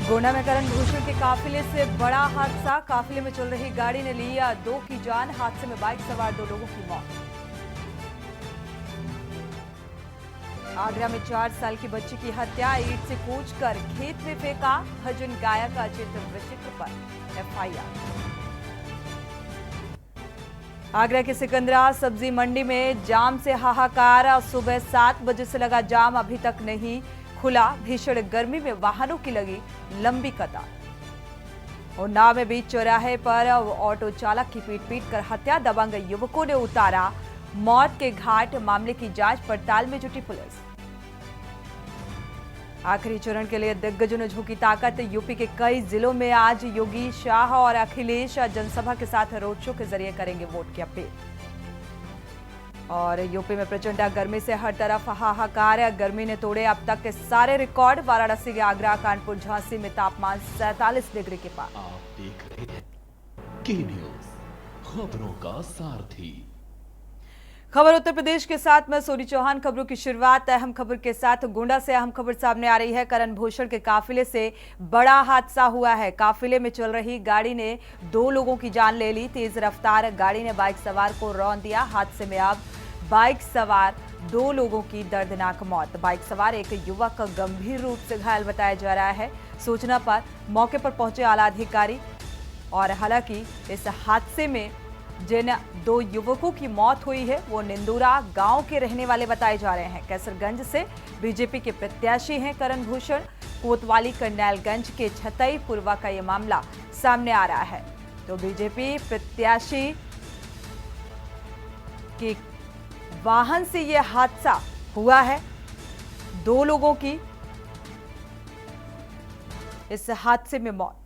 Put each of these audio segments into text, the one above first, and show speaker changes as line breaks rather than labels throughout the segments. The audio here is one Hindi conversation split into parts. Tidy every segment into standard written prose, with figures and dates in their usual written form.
गोंडा में करण भूषण के काफिले से बड़ा हादसा। काफिले में चल रही गाड़ी ने लिया 2 की जान। हादसे में बाइक सवार 2 लोगों की मौत। आगरा में 4 साल की बच्ची की हत्या, ईंट से कूचकर खेत में फेंका। भजन गायक अचित विचित्र पर एफआईआर। आगरा के सिकंदरा सब्जी मंडी में जाम से हाहाकार। सुबह 7 बजे से लगा जाम, अभी तक नहीं खुला। भीषण गर्मी में वाहनों की लगी लंबी कतार। उन्नाव में बीच चौराहे पर ऑटो चालक की पीट कर हत्या, दबंग युवकों ने उतारा मौत के घाट। मामले की जांच पड़ताल में जुटी पुलिस। आखिरी चरण के लिए दिग्गजों ने झोंकी ताकत। यूपी के कई जिलों में आज योगी, शाह और अखिलेश जनसभा के साथ रोड शो के जरिए करेंगे वोट की अपील। और यूपी में प्रचंड गर्मी से हर तरफ हाहाकार। गर्मी ने तोड़े अब तक के सारे रिकॉर्ड। वाराणसी, आगरा, कानपुर, झांसी में तापमान 47 डिग्री के पार।
आप देख रहे हैं की न्यूज, खबरों का सारथी।
खबर उत्तर प्रदेश के साथ मैं सोनी चौहान। खबरों की शुरुआत अहम खबर के साथ। गोंडा से अहम खबर सामने आ रही है। करण भूषण के काफिले से बड़ा हादसा हुआ है। काफिले में चल रही गाड़ी ने 2 लोगों की जान ले ली। तेज रफ्तार गाड़ी ने बाइक सवार को रौंद दिया। हादसे में अब बाइक सवार 2 लोगों की दर्दनाक मौत। बाइक सवार एक युवक गंभीर रूप से घायल बताया जा रहा है। सूचना पर मौके पर पहुंचे आला अधिकारी। और हालांकि इस हादसे में जिन 2 युवकों की मौत हुई है वो निंदूरा गांव के रहने वाले बताए जा रहे हैं। कैसरगंज से बीजेपी के प्रत्याशी हैं करण भूषण। कोतवाली करनैलगंज के छतई पुरवा का ये मामला सामने आ रहा है। तो बीजेपी प्रत्याशी के वाहन से यह हादसा हुआ है। 2 लोगों की इस हादसे में मौत।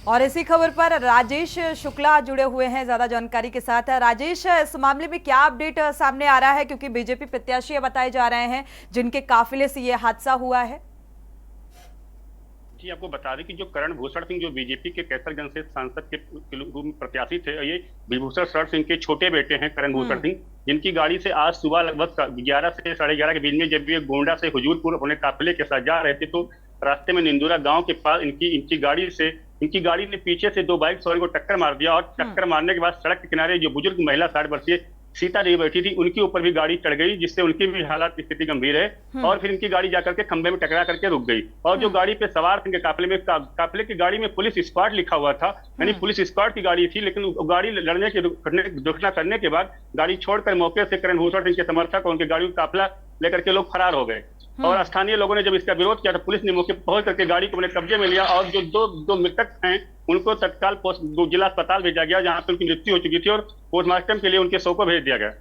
और इसी खबर पर राजेश शुक्ला जुड़े हुए हैं ज्यादा जानकारी के साथ। राजेश, इस मामले में क्या अपडेट सामने आ रहा है, क्योंकि बीजेपी प्रत्याशी बताए जा रहे हैं जिनके काफिले से यह हादसा हुआ है।
जी, आपको बता दें कि जो करण भूषण सिंह, जो बीजेपी के कैसरगंज से सांसद के रूप में प्रत्याशी थे, ये विभूषण शरण सिंह के छोटे बेटे हैं करण भूषण सिंह, जिनकी गाड़ी से आज सुबह लगभग 11 से 11:30 के बीच में जब ये गोंडा से हुजूरपुर अपने काफिले के साथ जा रहे थे तो रास्ते में निंदूरा गांव के पास इनकी गाड़ी ने पीछे से 2 बाइक सवारी को टक्कर मार दिया। और टक्कर मारने के बाद सड़क के किनारे जो बुजुर्ग महिला 60 वर्षीय सीता देवी बैठी थी, उनके ऊपर भी गाड़ी चढ़ गई, जिससे उनकी भी हालत स्थिति गंभीर है। और फिर इनकी गाड़ी जाकर के खंबे में टकरा करके रुक गई। और जो गाड़ी पे सवार थे काफिले की गाड़ी में पुलिस स्क्वाड लिखा हुआ था, यानी पुलिस स्क्वाड की गाड़ी थी, लेकिन गाड़ी लड़ने के दुर्घटना करने के बाद गाड़ी छोड़कर मौके से करण भूषण सिंह के समर्थक और उनकी गाड़ी का काफिला लेकर के लोग फरार हो गए। और स्थानीय लोगों ने जब इसका विरोध किया तो पुलिस ने मौके पर पहुंच करके गाड़ी को अपने कब्जे में लिया। और जो दो मृतक हैं उनको तत्काल जिला अस्पताल भेजा गया, जहां पर उनकी मृत्यु हो चुकी थी और पोस्टमार्टम के लिए उनके शव को भेज दिया गया।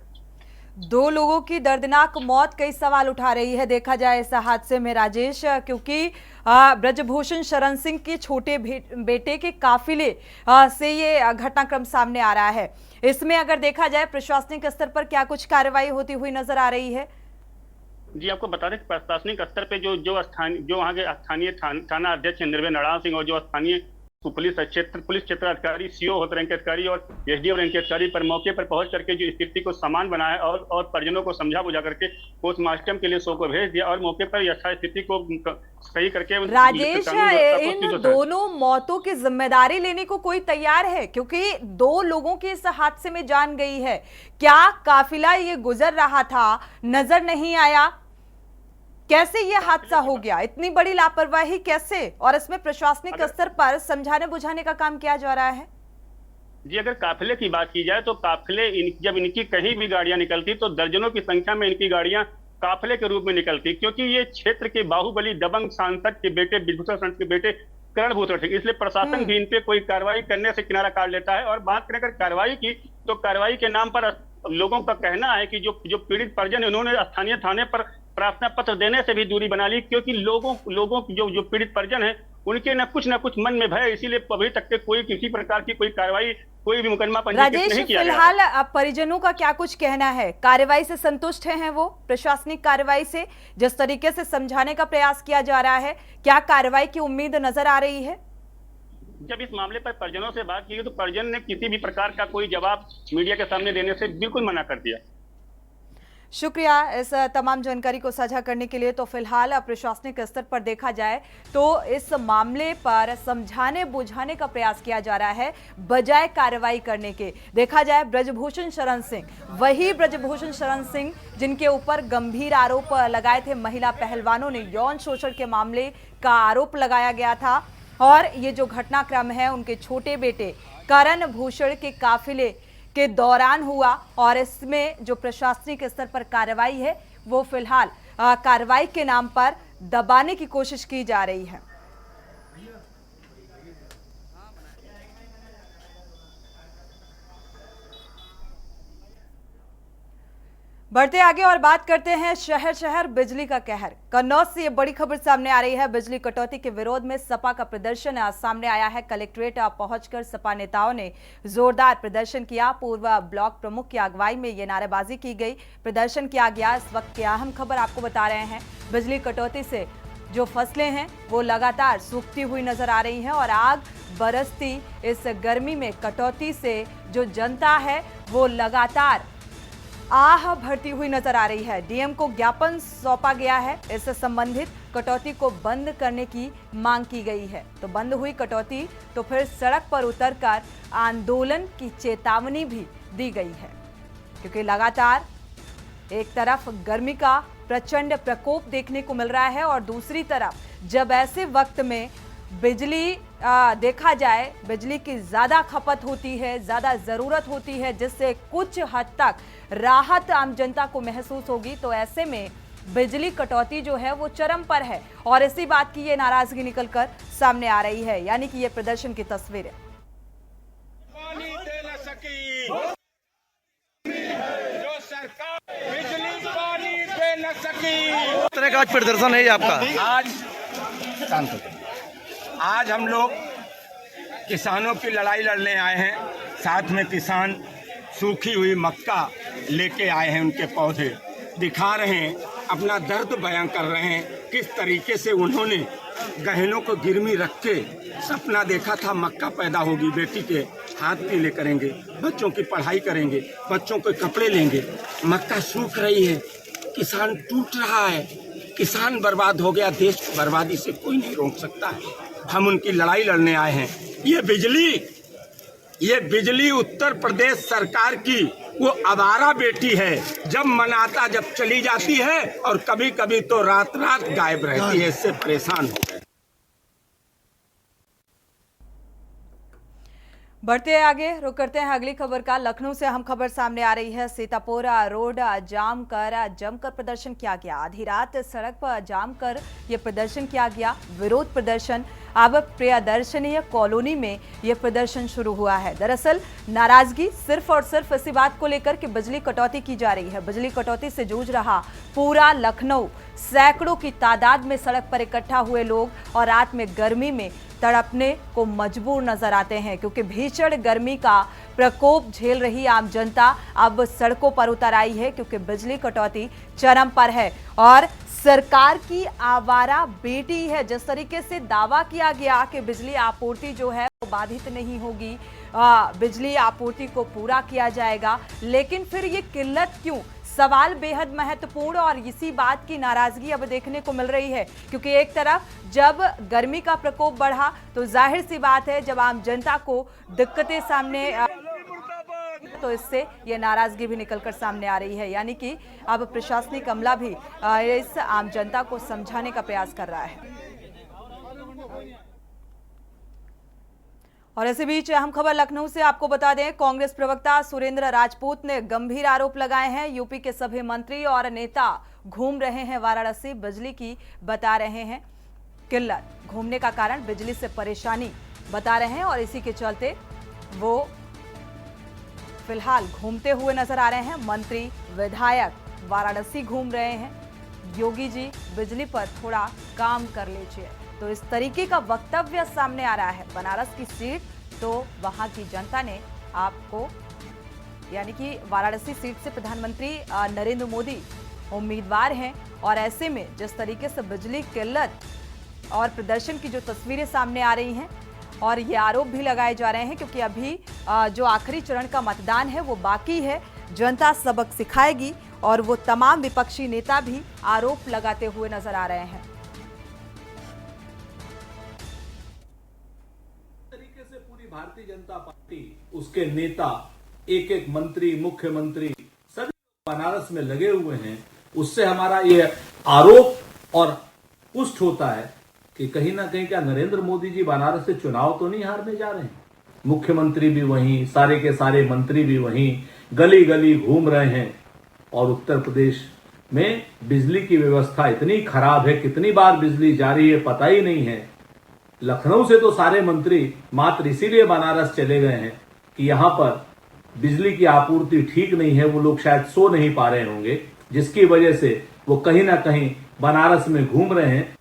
2 लोगों की दर्दनाक मौत कई सवाल उठा रही है देखा जाए इस हादसे में राजेश, क्योंकि ब्रजभूषण शरण सिंह के छोटे बेटे के काफिले से ये घटनाक्रम सामने आ रहा है। इसमें अगर देखा जाए प्रशासनिक स्तर पर क्या कुछ कार्रवाई होती हुई नजर आ रही है?
जी, आपको बता दें कि प्रशासनिक स्तर पे जो वहाँ के स्थानीय थाना अध्यक्ष निर्भय नड़ान सिंह और जो स्थानीय पुलिस क्षेत्र अधिकारी, सीओ होते रैंक अधिकारी और एसडीओ रैंक अधिकारी पर मौके पर पहुंच करके जो स्थिति को सामान्य बनाया और परिजनों को समझा बुझा करके पोस्टमार्टम के लिए शव को भेज दिया और मौके पर यथास्थिति को सही करके।
राजेश, इन दोनों मौतों की जिम्मेदारी लेने को कोई तैयार है? क्योंकि 2 लोगों की इस हादसे में जान गई है। क्या काफिला ये गुजर रहा था, नजर नहीं आया? कैसे ये हादसा हो गया? इतनी बड़ी लापरवाही कैसे? और इसमें प्रशासनिक स्तर पर समझाने बुझाने का काम किया जा रहा है।
जी, अगर काफिले की बात की जाए तो जब इनकी कहीं भी गाड़ियां निकलती तो दर्जनों की संख्या में इनकी गाड़ियां काफिले के रूप में निकलती, क्योंकि ये क्षेत्र के बाहुबली दबंग सांसद के बेटे विभूषण शरण के बेटे करण भूषण सिंह, इसलिए प्रशासन भी इन पे कोई कार्रवाई करने से किनारा काट लेता है। और बात करें अगर कार्रवाई की तो कार्रवाई के नाम पर लोगों का कहना है कि जो पीड़ित परिजन है उन्होंने स्थानीय थाने पर प्रार्थना पत्र देने से भी दूरी बना ली, क्योंकि लोगों की जो पीड़ित परिजन है उनके न कुछ मन में भय, इसीलिए अभी तक के कोई किसी प्रकार की कोई कार्रवाई, कोई भी मुकदमा पंजीकृत नहीं किया गया।
फिलहाल परिजनों का क्या कुछ कहना है? कार्रवाई से संतुष्ट हैं वो? प्रशासनिक कार्रवाई से जिस तरीके से समझाने का प्रयास किया जा रहा है, क्या कार्रवाई की उम्मीद नजर आ रही है?
जब इस मामले पर परिजनों से बात की तो परिजन ने किसी भी प्रकार का कोई जवाब मीडिया के सामने देने से बिल्कुल मना कर दिया।
शुक्रिया इस तमाम जानकारी को साझा करने के लिए। तो फिलहाल प्रशासनिक स्तर पर देखा जाए तो इस मामले पर समझाने बुझाने का प्रयास किया जा रहा है बजाय कार्रवाई करने के। देखा जाए ब्रजभूषण शरण सिंह, वही ब्रजभूषण शरण सिंह जिनके ऊपर गंभीर आरोप लगाए थे महिला पहलवानों ने, यौन शोषण के मामले का आरोप लगाया गया था। और ये जो घटनाक्रम है उनके छोटे बेटे करण भूषण के काफिले के दौरान हुआ और इसमें जो प्रशासनिक स्तर पर कार्रवाई है वो फिलहाल कार्रवाई के नाम पर दबाने की कोशिश की जा रही है। बढ़ते आगे और बात करते हैं शहर शहर बिजली का कहर। कन्नौज से ये बड़ी खबर सामने आ रही है। बिजली कटौती के विरोध में सपा का प्रदर्शन आज सामने आया है। कलेक्ट्रेट पहुंचकर सपा नेताओं ने जोरदार प्रदर्शन किया। पूर्व ब्लॉक प्रमुख की अगुवाई में ये नारेबाजी की गई, प्रदर्शन किया गया। इस वक्त की अहम खबर आपको बता रहे हैं। बिजली कटौती से जो फसलें हैं वो लगातार सूखती हुई नजर आ रही हैं और आग बरसती इस गर्मी में कटौती से जो जनता है वो लगातार आह भरती हुई नजर आ रही है। डीएम को ज्ञापन सौंपा गया है। इससे संबंधित कटौती को बंद करने की मांग की गई है। तो बंद हुई कटौती तो फिर सड़क पर उतरकर आंदोलन की चेतावनी भी दी गई है, क्योंकि लगातार एक तरफ गर्मी का प्रचंड प्रकोप देखने को मिल रहा है और दूसरी तरफ जब ऐसे वक्त में बिजली देखा जाए बिजली की ज़्यादा खपत होती है, ज़्यादा ज़रूरत होती है, जिससे कुछ हद तक राहत आम जनता को महसूस होगी। तो ऐसे में बिजली कटौती जो है वो चरम पर है और इसी बात की ये नाराजगी निकलकर सामने आ रही है, यानी कि ये प्रदर्शन की तस्वीरें।
पानी दे न सकी जो सरकार, बिजली पानी दे न सकी।
तरह का आज प्रदर्शन है ये आपका?
आज हम लोग किसानों की लड़ाई लड़ने आए हैं। साथ में किसान सूखी हुई मक्का लेके आए हैं, उनके पौधे दिखा रहे हैं, अपना दर्द बयां कर रहे हैं। किस तरीके से उन्होंने गहनों को गिरवी रख के सपना देखा था मक्का पैदा होगी, बेटी के हाथ पीले करेंगे, बच्चों की पढ़ाई करेंगे, बच्चों के कपड़े लेंगे। मक्का सूख रही है, किसान टूट रहा है, किसान बर्बाद हो गया। देश की बर्बादी से कोई नहीं रोक सकता है। हम उनकी लड़ाई लड़ने आए हैं। ये बिजली उत्तर प्रदेश सरकार की वो आवारा बेटी है, जब मन आता जब चली जाती है और कभी कभी तो रात रात गायब रहती है। इससे परेशान हो गए।
बढ़ते आगे रुक करते हैं अगली खबर का। लखनऊ से अहम खबर सामने आ रही है। सीतापुर रोड जमकर प्रदर्शन किया गया। आधी रात सड़क पर जाम कर यह प्रदर्शन किया गया, विरोध प्रदर्शन। अब प्रियदर्शनीय कॉलोनी में यह प्रदर्शन शुरू हुआ है। दरअसल नाराजगी सिर्फ और सिर्फ इसी बात को लेकर कि बिजली कटौती की जा रही है। बिजली कटौती से जूझ रहा पूरा लखनऊ, सैकड़ों की तादाद में सड़क पर इकट्ठा हुए लोग और रात में गर्मी में तड़पने को मजबूर नजर आते हैं, क्योंकि भीषण गर्मी का प्रकोप झेल रही आम जनता अब सड़कों पर उतर आई है, क्योंकि बिजली कटौती चरम पर है और सरकार की आवारा बेटी है। जिस तरीके से दावा किया गया कि बिजली आपूर्ति जो है वो बाधित नहीं होगी, बिजली आपूर्ति को पूरा किया जाएगा, लेकिन फिर ये किल्लत क्यों? सवाल बेहद महत्वपूर्ण और इसी बात की नाराजगी अब देखने को मिल रही है, क्योंकि एक तरफ जब गर्मी का प्रकोप बढ़ा तो जाहिर सी बात है जब आम जनता को दिक्कतें सामने तो इससे ये नाराजगी भी निकलकर सामने आ रही है, यानी कि अब प्रशासनिक अमला भी इस आम जनता को समझाने का प्रयास कर रहा है। और इसी बीच अहम खबर लखनऊ से आपको बता दें, कांग्रेस प्रवक्ता सुरेंद्र राजपूत ने गंभीर आरोप लगाए हैं। यूपी के सभी मंत्री और नेता घूम रहे हैं वाराणसी, बिजली की बता रहे हैं किल्लत, घूमने का कारण बिजली से परेशानी बता रहे हैं और इसी के चलते वो फिलहाल घूमते हुए नजर आ रहे हैं। मंत्री विधायक वाराणसी घूम रहे हैं। योगी जी बिजली पर थोड़ा काम कर लीजिए, तो इस तरीके का वक्तव्य सामने आ रहा है। बनारस की सीट तो वहां की जनता ने आपको, यानी कि वाराणसी सीट से प्रधानमंत्री नरेंद्र मोदी उम्मीदवार हैं और ऐसे में जिस तरीके से बिजली किल्लत और प्रदर्शन की जो तस्वीरें सामने आ रही हैं और ये आरोप भी लगाए जा रहे हैं, क्योंकि अभी जो आखिरी चरण का मतदान है वो बाकी है। जनता सबक सिखाएगी और वो तमाम विपक्षी नेता भी आरोप लगाते हुए नजर आ रहे हैं।
तरीके से पूरी भारतीय जनता पार्टी, उसके नेता, एक एक मंत्री, मुख्यमंत्री सभी बनारस में लगे हुए हैं। उससे हमारा ये आरोप और पुष्ट होता है कि कहीं ना कहीं क्या नरेंद्र मोदी जी बनारस से चुनाव तो नहीं हारने जा रहे हैं। मुख्यमंत्री भी वहीं, सारे के सारे मंत्री भी वहीं, गली गली घूम रहे हैं। और उत्तर प्रदेश में बिजली की व्यवस्था इतनी खराब है, कितनी बार बिजली जारी है पता ही नहीं है। लखनऊ से तो सारे मंत्री मात्र इसीलिए बनारस चले गए हैं कि यहां पर बिजली की आपूर्ति ठीक नहीं है, वो लोग शायद सो नहीं पा रहे होंगे, जिसकी वजह से वो कहीं ना कहीं बनारस में घूम रहे हैं।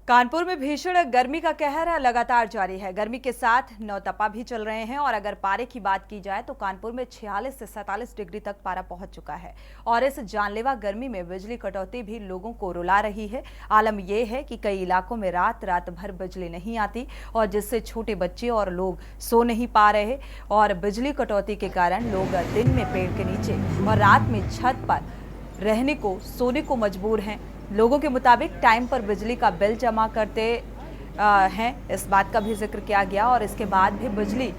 कानपुर में भीषण गर्मी का कहर लगातार जारी है। गर्मी के साथ नौतपा भी चल रहे हैं और अगर पारे की बात की जाए तो कानपुर में 46 से 47 डिग्री तक पारा पहुंच चुका है और इस जानलेवा गर्मी में बिजली कटौती भी लोगों को रुला रही है। आलम यह है कि कई इलाकों में रात भर बिजली नहीं आती और जिससे छोटे बच्चे और लोग सो नहीं पा रहे और बिजली कटौती के कारण लोग दिन में पेड़ के नीचे और रात में छत पर रहने को, सोने को मजबूर हैं। लोगों के मुताबिक टाइम पर बिजली का बिल जमा करते हैं, इस बात का भी जिक्र किया गया और इसके बाद भी बिजली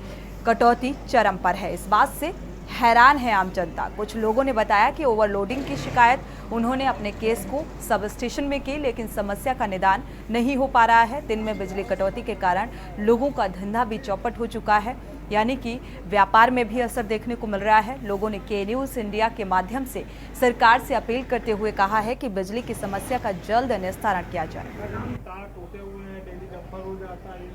कटौती चरम पर है। इस बात से हैरान है आम जनता। कुछ लोगों ने बताया कि ओवरलोडिंग की शिकायत उन्होंने अपने केस को सब स्टेशन में की, लेकिन समस्या का निदान नहीं हो पा रहा है। दिन में बिजली कटौती के कारण लोगों का धंधा भी चौपट हो चुका है, यानी कि व्यापार में भी असर देखने को मिल रहा है। लोगों ने के न्यूज़ इंडिया के माध्यम से सरकार से अपील करते हुए कहा है कि बिजली की समस्या का जल्द निस्तारण किया जाए।
तार टूटे हुए हैं, डेली जम्पर हो जाता है,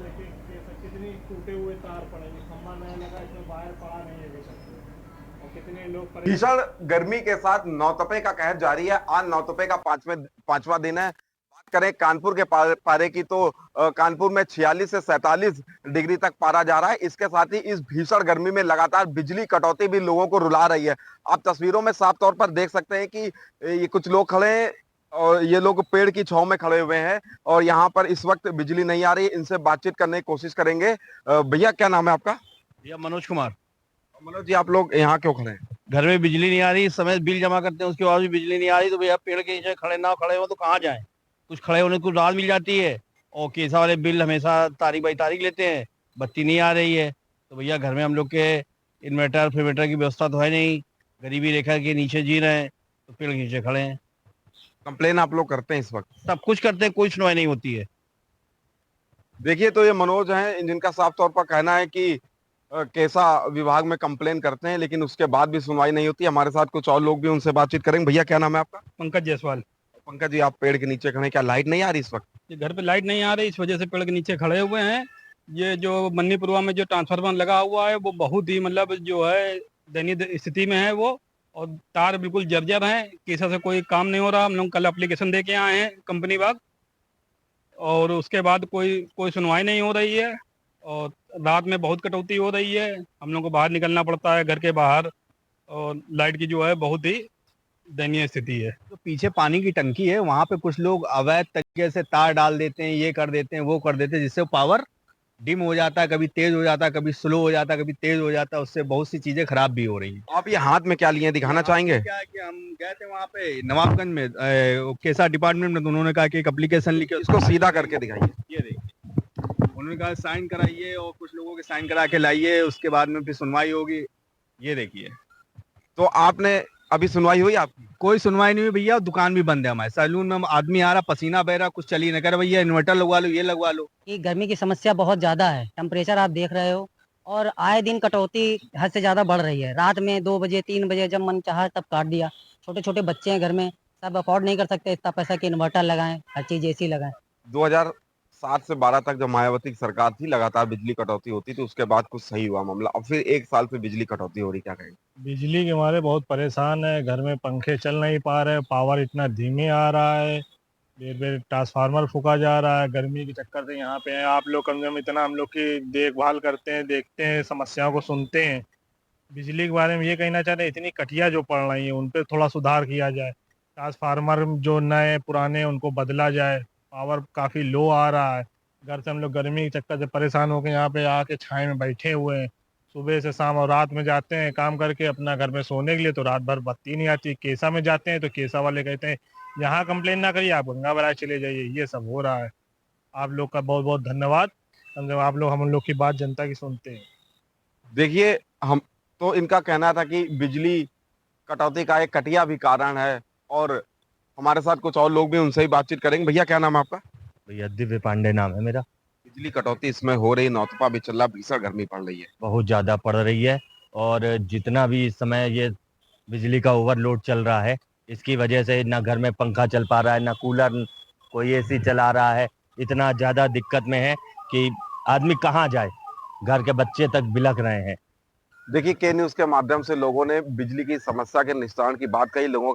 कितनी टूटे हुए तार पड़े, खंभा नहीं लगा, इसमें वायर पड़ा नहीं है और कितने लोग।
भीषण गर्मी के साथ नौतपे का कहर जारी है। आज नौतपे का पांचवा दिन है। बात करें कानपुर के पारे की तो कानपुर में 46 से 47 डिग्री तक पारा जा रहा है। इसके साथ ही इस भीषण गर्मी में लगातार बिजली कटौती भी लोगों को रुला रही है। आप तस्वीरों में साफ तौर पर देख सकते हैं कि ये कुछ लोग खड़े हैं और ये लोग पेड़ की छांव में खड़े हुए हैं और यहाँ पर इस वक्त बिजली नहीं आ रही है। इनसे बातचीत करने की कोशिश करेंगे। भैया क्या नाम है आपका?
भैया मनोज कुमार।
मनोज जी, आप लोग यहाँ क्यों खड़े हैं?
घर में बिजली नहीं आ रही, इस समय बिल जमा करते हैं उसके बाद भी बिजली नहीं आ रही, तो भैया पेड़ के नीचे खड़े ना खड़े हो तो कहाँ जाएं। कुछ खड़े होने को राहत मिल जाती है और केसा वाले बिल हमेशा तारीख बाई तारीख लेते हैं। बत्ती नहीं आ रही है तो भैया घर में हम लोग के इन्वर्टर फिन्वर्टर की व्यवस्था तो है नहीं, गरीबी रेखा के नीचे जी रहे हैं तो पेड़ के नीचे खड़े हैं।
कंप्लेन आप लोग करते हैं इस वक्त?
सब कुछ करते हैं, कोई सुनवाई नहीं होती है।
देखिए तो ये मनोज हैं, जिनका साफ तौर पर कहना है कि कैसा विभाग में कंप्लेन करते हैं लेकिन उसके बाद भी सुनवाई नहीं होती। हमारे साथ कुछ और लोग भी, उनसे बातचीत करेंगे। भैया क्या नाम है आपका?
पंकज जायसवाल।
पंकज जी, आप पेड़ के नीचे खड़े, क्या लाइट नहीं आ रही इस वक्त?
ये घर पे लाइट नहीं आ रही, इस वजह से पेड़ के नीचे खड़े हुए हैं। ये जो मन्नीपुरवा में जो ट्रांसफार्मर लगा हुआ है वो बहुत ही मतलब जो है दयनीय स्थिति में है वो, और तार बिल्कुल जर्जर हैं। किसी से कोई काम नहीं हो रहा। हम लोग कल एप्लीकेशन दे के आए हैं कंपनी बाग और उसके बाद कोई सुनवाई नहीं हो रही है और रात में बहुत कटौती हो रही है। हम लोग को बाहर निकलना पड़ता है घर के बाहर और लाइट की जो है बहुत ही दयनीय स्थिति है।
तो पीछे पानी की टंकी है, वहाँ पे कुछ लोग अवैध तरीके से तार डाल देते हैं, ये कर देते हैं, वो कर देते हैं, जिससे पावर डिम हो जाता है, कभी तेज हो जाता है, कभी स्लो हो जाता है, कभी तेज हो जाता है। उससे बहुत सी चीजें खराब भी हो रही हैं।
आप ये हाथ में क्या लिए दिखाना चाहेंगे?
क्या है कि हम गए थे वहाँ पे नवाबगंज में केसा डिपार्टमेंट में, तो उन्होंने कहा कि एक एप्लीकेशन लिखे,
इसको सीधा करके दिखाइए।
ये देखिए, उन्होंने कहा साइन कराइए और कुछ लोगों के साइन करा के लाइए, उसके बाद में फिर सुनवाई होगी। ये देखिए,
तो आपने अभी सुनवाई हुई आपकी?
कोई सुनवाई नहीं हुई भैया। दुकान भी बंद है हमारे सैलून में। आदमी आ रहा, पसीना बह रहा, कुछ चलिए न कर भैया इन्वर्टर लगवा लो, ये लगवा लो।
कि गर्मी की समस्या बहुत ज़्यादा है। टेम्परेचर आप देख रहे हो और आए दिन कटौती हद से ज़्यादा बढ़ रही है। रात में 2 बजे 3 बजे जब मन चाहा तब काट दिया। छोटे छोटे बच्चे हैं घर में, सब अफोर्ड नहीं कर सकते इतना पैसा कि इन्वर्टर लगाएं, हर चीज़ एसी लगाएं।
2007 से 12 तक जब मायावती की सरकार थी, लगातार बिजली कटौती होती थी, उसके बाद कुछ सही हुआ मामला। अब फिर 1 साल से बिजली कटौती हो रही, क्या कहेंगे?
बिजली के मारे बहुत परेशान है। घर में पंखे चल नहीं पा रहे, पावर इतना धीमे आ रहा है, देर बेर ट्रांसफार्मर फूका जा रहा है। गर्मी के चक्कर से यहाँ पे हैं आप लोग, कम से कम इतना हम लोग की देखभाल करते हैं, देखते हैं, समस्याओं को सुनते हैं। बिजली के बारे में ये कहना चाहते हैं, इतनी कटिया जो पड़ रही है उन पर थोड़ा सुधार किया जाए। ट्रांसफार्मर जो नए पुराने उनको बदला जाए। पावर काफ़ी लो आ रहा है। घर से हम लोग गर्मी के चक्कर से परेशान होकर यहाँ पे आके छाए में बैठे हुए हैं,
सुबह से शाम और रात में जाते हैं काम करके अपना घर में सोने के लिए, तो रात भर बत्ती नहीं आती। केसा में जाते हैं तो केसा वाले कहते हैं यहाँ कंप्लेन ना करिए, आप गंगा बराज चले जाइए। ये सब हो रहा है। आप लोग का बहुत बहुत धन्यवाद। आप लोग हम लोग की बात जनता की सुनते हैं।
देखिए, हम तो इनका कहना था कि बिजली कटौती का एक कटिया भी कारण है, और हमारे साथ कुछ और लोग भी, उनसे ही बातचीत करेंगे। भैया क्या नाम है आपका?
भैया दिव्य पांडे नाम है मेरा।
बिजली कटौती इसमें हो रही, नौतपा भी चल रहा, भीषण गर्मी पड़ रही है।
बहुत ज़्यादा पड़ रही है, और जितना भी इस समय ये बिजली का ओवरलोड चल रहा है, इसकी वजह से ना घर में पंखा चल पा रहा है, ना कूलर, कोई एसी चला रहा है। इतना ज़्यादा दिक्कत में है कि आदमी कहाँ जाए, घर के बच्चे तक बिलख रहे हैं।
देखिए, के न्यूज के माध्यम से लोगों ने बिजली की समस्या के निस्तारण की बात कही। लोगों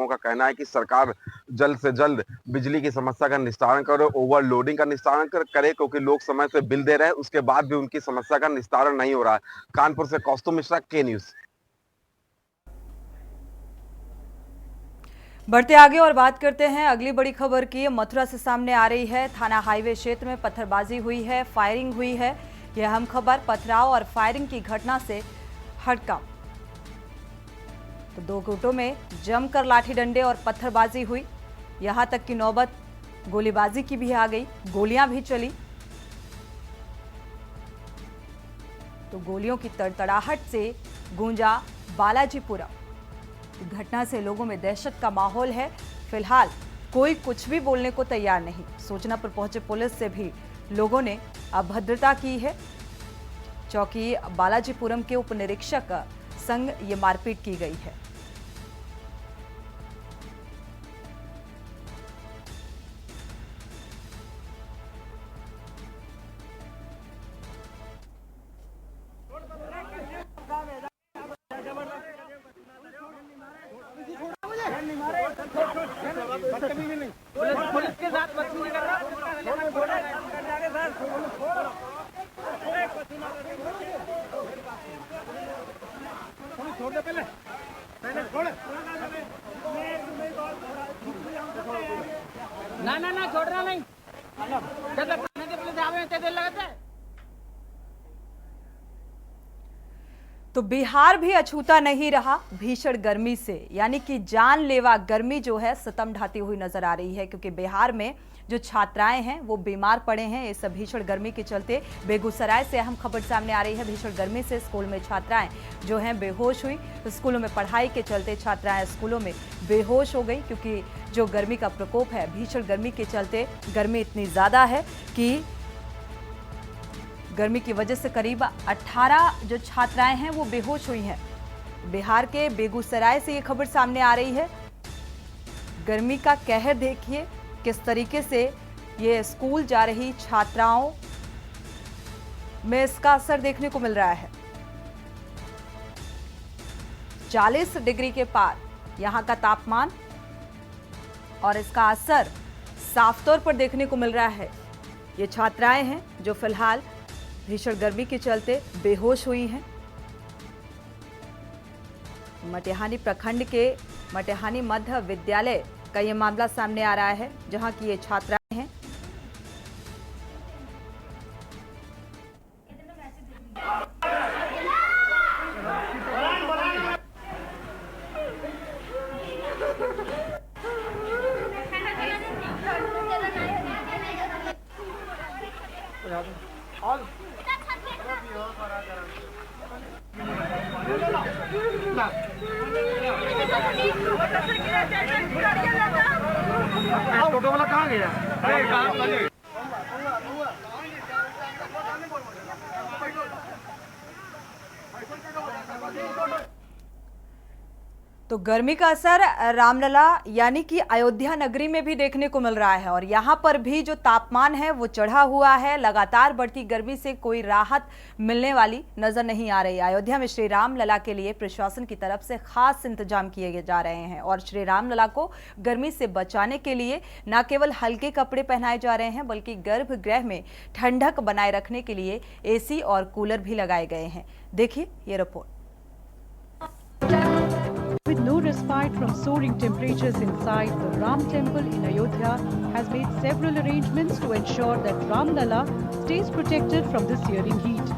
का कहना है कि सरकार जल्द से जल्द बिजली की समस्या का निस्तारण करे, ओवरलोडिंग का निस्तारण करे, क्योंकि लोग समय से बिल दे रहे हैं, उसके बाद भी उनकी समस्या का निस्तारण नहीं हो रहा है। कानपुर से कौस्तुभ मिश्रा, के न्यूज।
बढ़ते आगे और बात करते हैं अगली बड़ी खबर की। मथुरा से सामने आ रही है। थाना हाईवे क्षेत्र में पत्थरबाजी हुई है, फायरिंग हुई है। यह अहम खबर पथराव और फायरिंग की घटना से हड़कंप। तो दो गुटों में जमकर लाठी डंडे और पत्थरबाजी हुई। यहां तक कि नौबत गोलीबाजी की भी आ गई, गोलियां भी चली। तो गोलियों की तड़तड़ाहट से गूंजा बालाजीपुरम। घटना से लोगों में दहशत का माहौल है। फिलहाल कोई कुछ भी बोलने को तैयार नहीं। सूचना पर पहुंचे पुलिस से भी लोगों ने अभद्रता की है। चौकी बालाजीपुरम के उप निरीक्षक संग ये मारपीट की गई है।
ना छोड़ना नहीं, जब तक थाने के पुलिस आवे ते देर लगता है।
तो बिहार भी अछूता नहीं रहा भीषण गर्मी से, यानी कि जानलेवा गर्मी जो है सतम ढाती हुई नजर आ रही है। क्योंकि बिहार में जो छात्राएं हैं वो बीमार पड़े हैं इस भीषण गर्मी के चलते। बेगूसराय से अहम खबर सामने आ रही है। भीषण गर्मी से स्कूल में छात्राएं जो हैं बेहोश हुई। तो स्कूलों में पढ़ाई के चलते छात्राएं स्कूलों में बेहोश हो गई, क्योंकि जो गर्मी का प्रकोप है, भीषण गर्मी के चलते गर्मी इतनी ज़्यादा है कि गर्मी की वजह से करीब 18 जो छात्राएं हैं वो बेहोश हुई हैं। बिहार के बेगूसराय से ये खबर सामने आ रही है। गर्मी का कहर देखिए किस तरीके से ये स्कूल जा रही छात्राओं में इसका असर देखने को मिल रहा है। 40 डिग्री के पार यहाँ का तापमान, और इसका असर साफ तौर पर देखने को मिल रहा है। ये छात्राएं हैं जो फिलहाल भीषण गर्मी के चलते बेहोश हुई हैं। मटिहानी प्रखंड के मटिहानी मध्य विद्यालय का ये मामला सामने आ रहा है, जहां की ये छात्राएं हैं।
टोटो वाला कहाँ गया?
तो गर्मी का असर रामलला यानी कि अयोध्या नगरी में भी देखने को मिल रहा है, और यहाँ पर भी जो तापमान है वो चढ़ा हुआ है। लगातार बढ़ती गर्मी से कोई राहत मिलने वाली नजर नहीं आ रही। अयोध्या में श्री रामलला के लिए प्रशासन की तरफ से खास इंतजाम किए जा रहे हैं, और श्री रामलला को गर्मी से बचाने के लिए न केवल हल्के कपड़े पहनाए जा रहे हैं, बल्कि गर्भगृह में ठंडक बनाए रखने के लिए एसी और कूलर भी लगाए गए हैं। देखिए ये report.
With no respite from soaring temperatures inside, the Ram temple in Ayodhya has made several arrangements to ensure that Ram Lala stays protected from the searing heat.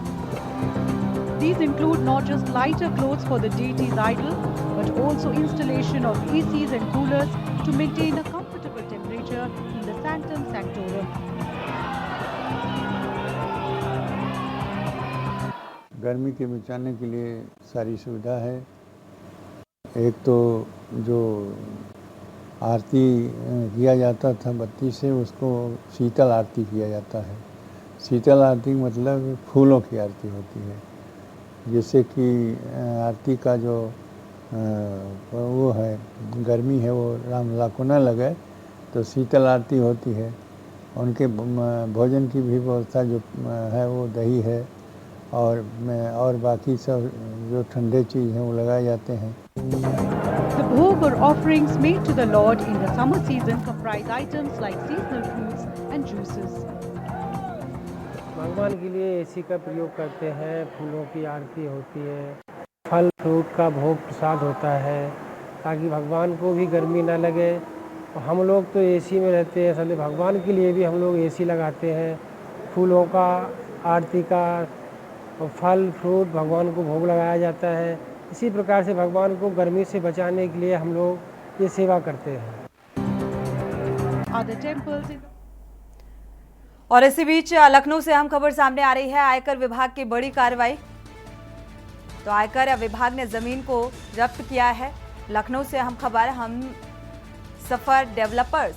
These include not just lighter clothes for the deity's idol, but also installation of ACs and coolers to maintain a comfortable temperature in the Sanctum Sanctorum.
गर्मी के बचाने के लिए सारी सुविधा है। एक तो जो आरती किया जाता था बत्ती से, उसको शीतल आरती किया जाता है। शीतल आरती मतलब फूलों की आरती होती है, जिससे कि आरती का जो वो है गर्मी है वो राम को न लगे, तो शीतल आरती होती है। उनके भोजन की भी व्यवस्था जो है वो दही है और बाकी सब जो ठंडे चीज़ हैं वो लगाए जाते हैं।
The bhog or offerings made to the Lord in the summer season comprise items like seasonal fruits and juices.
भगवान के लिए एसी का प्रयोग करते हैं, फूलों की आरती होती है, फल फ्रूट का भोग प्रसाद होता है ताकि भगवान को भी गर्मी ना लगे। और हम लोग तो एसी में रहते हैं, इसलिए भगवान के लिए भी हम लोग एसी लगाते हैं। फूलों का आरती का और फल फ्रूट भगवान को भोग लगाया जाता है। इसी प्रकार से भगवान को गर्मी से बचाने के लिए हम लोग ये सेवा करते हैं।
और इसी बीच लखनऊ से अहम खबर सामने आ रही है, आयकर विभाग की बड़ी कार्रवाई। तो आयकर विभाग ने जमीन को जब्त किया है। लखनऊ से अहम खबर, हम सफर डेवलपर्स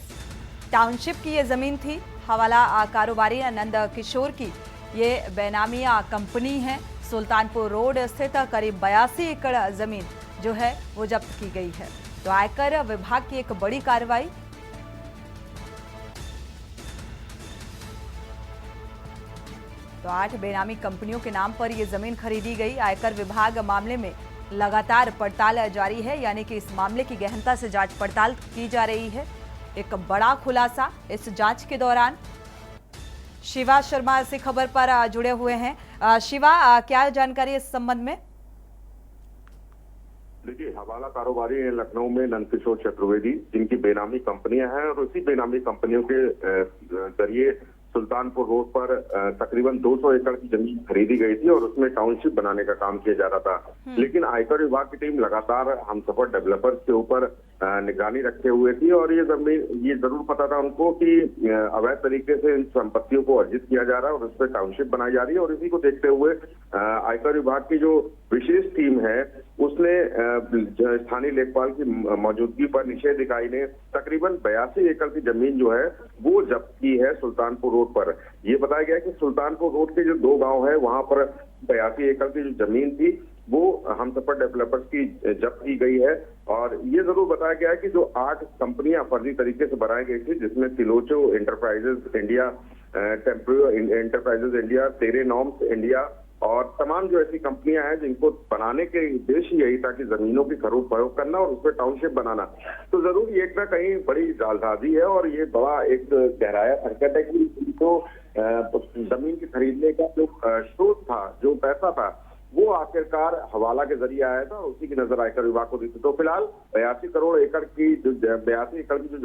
टाउनशिप की ये जमीन थी। हवाला कारोबारी नंद किशोर की ये बेनामी कंपनी है। सुल्तानपुर रोड स्थित करीब 82 एकड़ जमीन जो है वो जब्त की गई है। तो आयकर विभाग की एक बड़ी कार्रवाई। तो 8 बेनामी कंपनियों के नाम पर ये जमीन खरीदी गई। आयकर विभाग मामले में लगातार पड़ताल जारी है, यानी कि इस मामले की गहनता से जांच पड़ताल की जा रही है। एक बड़ा खुलासा इस जांच के दौरान। शिवा शर्मा इसी खबर पर जुड़े हुए हैं। शिवा, क्या जानकारी इस संबंध में?
देखिए, हवाला कारोबारी है लखनऊ में नंदकिशोर चतुर्वेदी, जिनकी बेनामी कंपनियां हैं और उसी बेनामी कंपनियों के जरिए सुल्तानपुर रोड पर तकरीबन 200 एकड़ की जमीन खरीदी गई थी और उसमें टाउनशिप बनाने का काम किया जा रहा था। लेकिन आयकर विभाग की टीम लगातार हमसफर डेवलपर्स के ऊपर निगरानी रखे हुए थी और ये जमीन, ये जरूर पता था उनको कि अवैध तरीके से इन संपत्तियों को अर्जित किया जा रहा है और उस पर टाउनशिप बनाई जा रही है। और इसी को देखते हुए आयकर विभाग की जो विशेष टीम है उसने स्थानीय लेखपाल की मौजूदगी पर निषेध इकाई ने तकरीबन 82 एकड़ की जमीन जो है वो जब्त की है सुल्तानपुर रोड पर। ये बताया गया कि सुल्तानपुर रोड के जो 2 गांव है वहां पर 82 एकड़ की जो जमीन थी वो हमसफर डेवलपर्स की जब्त की गई है। और ये जरूर बताया गया है कि जो 8 कंपनियां फर्जी तरीके से बनाई गई थी, जिसमें तिलोचो एंटरप्राइजेज इंडिया, टेम्प्रो एंटरप्राइजेज इंडिया, तेरे नॉर्म्स इंडिया और तमाम जो ऐसी कंपनियां हैं जिनको बनाने के उद्देश्य यही था कि जमीनों की खरीद फरोख्त करना और उस पर टाउनशिप बनाना। तो जरूर ये एक ना कहीं बड़ी जालसाजी है और ये बड़ा एक गहराया संकट है कि तो जमीन की खरीदने का जो स्रोत था, जो पैसा था, वो आखिरकार हवाला के जरिए आया था और उसी की नजर आयकर विभाग को दी थी। तो फिलहाल 82 एकड़ की जो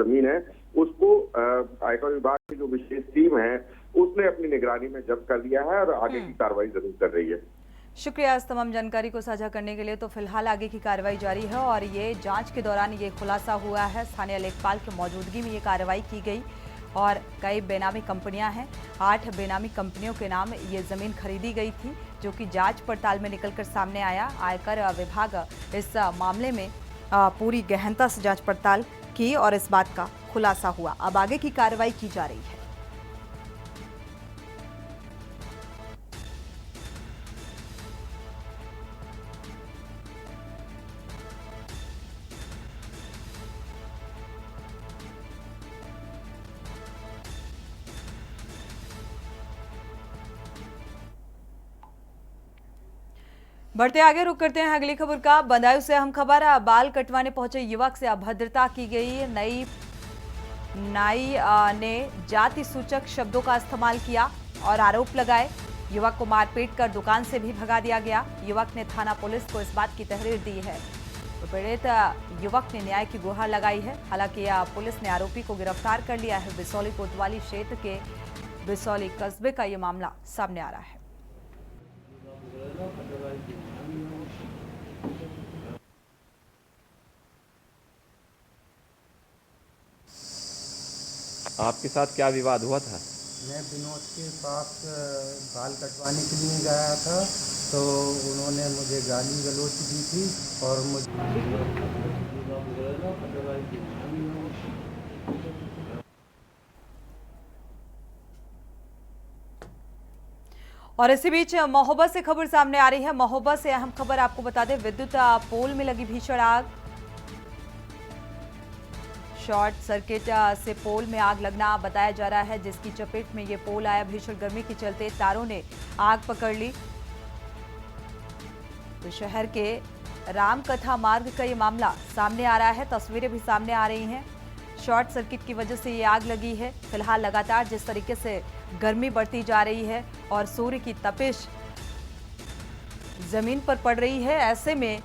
जमीन है उसको आयकर विभाग की जो विशेष टीम है उसने अपनी निगरानी में जब्त कर लिया है और आगे की कार्रवाई जरूर कर रही है।
शुक्रिया इस तमाम जानकारी को साझा करने के लिए। तो फिलहाल आगे की कार्रवाई जारी है और ये जांच के दौरान ये खुलासा हुआ है। स्थानीय लेखपाल की मौजूदगी में ये कार्रवाई की गई और कई बेनामी कंपनियां हैं। 8 बेनामी कंपनियों के नाम ये जमीन खरीदी गई थी, जो कि जांच पड़ताल में निकलकर सामने आया। आयकर विभाग इस मामले में पूरी गहनता से जांच पड़ताल की और इस बात का खुलासा हुआ। अब आगे की कार्रवाई की जा रही है। बढ़ते आगे, रुक करते हैं अगली खबर का। बदायूं से हम खबर, बाल कटवाने पहुंचे युवक से अभद्रता की गई। नाई ने जाति सूचक शब्दों का इस्तेमाल किया और आरोप लगाए। युवक को मारपीट कर दुकान से भी भगा दिया गया। युवक ने थाना पुलिस को इस बात की तहरीर दी है। तो पीड़ित युवक ने न्याय की गुहार लगाई है। हालांकि पुलिस ने आरोपी को गिरफ्तार कर लिया है। बिसौली कोतवाली क्षेत्र के बिसौली कस्बे का ये मामला सामने आ रहा है।
आपके साथ क्या विवाद हुआ था?
मैं विनोद के पास बाल कटवाने के लिए गया था, तो उन्होंने मुझे गाली गलौज दी थी और
और इसी बीच महोबा से खबर सामने आ रही है। महोबा से अहम खबर आपको बता दें, विद्युत पोल में लगी भीषण आग। शॉर्ट सर्किट से पोल में आग लगना बताया जा रहा है, जिसकी चपेट में ये पोल आया। भीषण गर्मी के चलते तारों ने आग पकड़ ली। तो शहर के रामकथा मार्ग का ये मामला सामने आ रहा है। तस्वीरें भी सामने आ रही हैं। शॉर्ट सर्किट की वजह से ये आग लगी है। फिलहाल लगातार जिस तरीके से गर्मी बढ़ती जा रही है और सूर्य की तपिश जमीन पर पड़ रही है, ऐसे में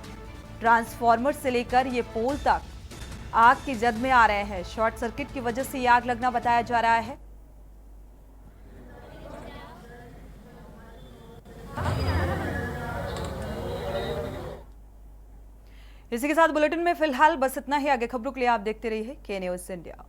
ट्रांसफार्मर से लेकर ये पोल तक आग की जद में आ रहे हैं। शॉर्ट सर्किट की वजह से ये आग लगना बताया जा रहा है। इसी के साथ बुलेटिन में फिलहाल बस इतना ही। आगे खबरों के लिए आप देखते रहिए के न्यूज़ इंडिया।